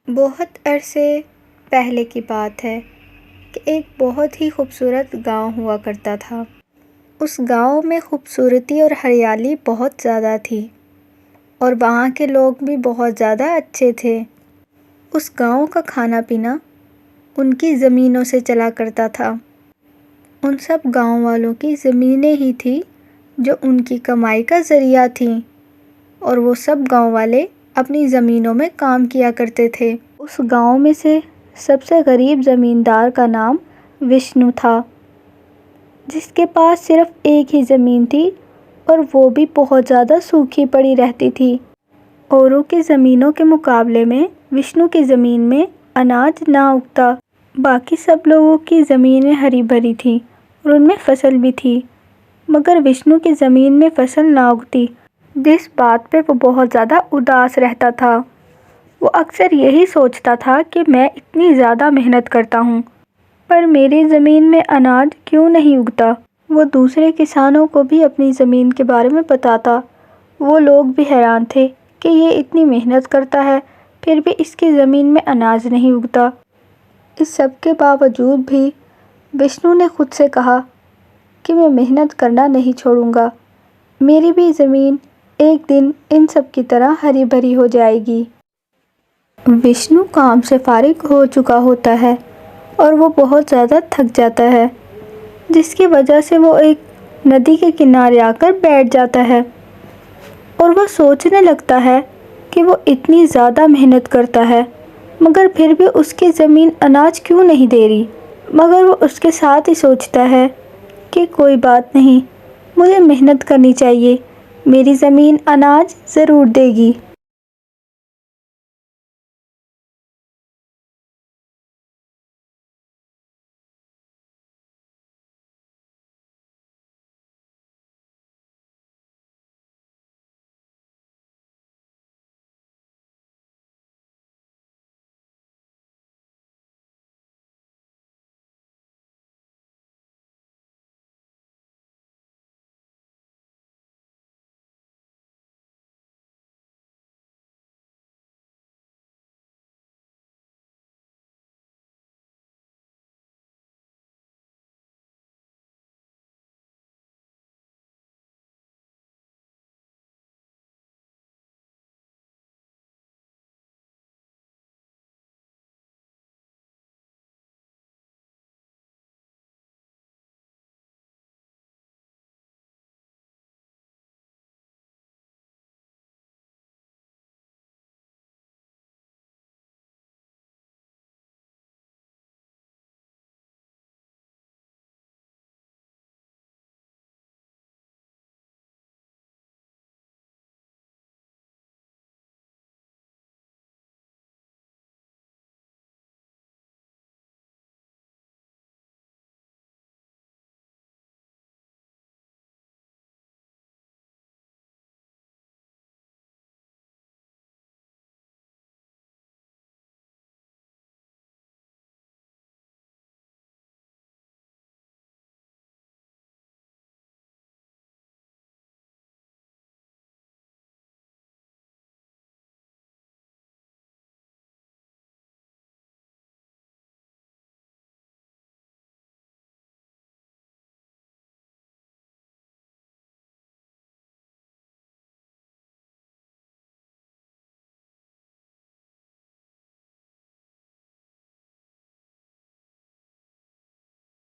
بہت عرصے پہلے کی بات ہے کہ ایک بہت ہی خوبصورت گاؤں ہوا کرتا تھا۔ اس گاؤں میں خوبصورتی اور ہریالی بہت زیادہ تھی اور وہاں کے لوگ بھی بہت زیادہ اچھے تھے۔ اس گاؤں کا کھانا پینا ان کی زمینوں سے چلا کرتا تھا۔ ان سب گاؤں والوں کی زمینیں ہی تھیں جو ان کی کمائی کا ذریعہ تھیں اور وہ سب گاؤں والے اپنی زمینوں میں کام کیا کرتے تھے۔ اس گاؤں میں سے سب سے غریب زمیندار کا نام وشنو تھا، جس کے پاس صرف ایک ہی زمین تھی اور وہ بھی بہت زیادہ سوکھی پڑی رہتی تھی۔ اوروں کی زمینوں کے مقابلے میں وشنو کی زمین میں اناج نہ اگتا۔ باقی سب لوگوں کی زمینیں ہری بھری تھیں اور ان میں فصل بھی تھی، مگر وشنو کی زمین میں فصل نہ اگتی، جس بات پہ وہ بہت زیادہ اداس رہتا تھا۔ وہ اکثر یہی سوچتا تھا کہ میں اتنی زیادہ محنت کرتا ہوں پر میری زمین میں اناج کیوں نہیں اگتا۔ وہ دوسرے کسانوں کو بھی اپنی زمین کے بارے میں بتاتا۔ وہ لوگ بھی حیران تھے کہ یہ اتنی محنت کرتا ہے پھر بھی اس کی زمین میں اناج نہیں اگتا۔ اس سب کے باوجود بھی وشنو نے خود سے کہا کہ میں محنت کرنا نہیں چھوڑوں گا، میری بھی زمین ایک دن ان سب کی طرح ہری بھری ہو جائے گی۔ وشنو کام سے فارغ ہو چکا ہوتا ہے اور وہ بہت زیادہ تھک جاتا ہے، جس کی وجہ سے وہ ایک ندی کے کنارے آ کر بیٹھ جاتا ہے اور وہ سوچنے لگتا ہے کہ وہ اتنی زیادہ محنت کرتا ہے مگر پھر بھی اس کی زمین اناج کیوں نہیں دے رہی۔ مگر وہ اس کے ساتھ ہی سوچتا ہے کہ کوئی بات نہیں، مجھے محنت کرنی چاہیے، میری زمین اناج ضرور دے گی۔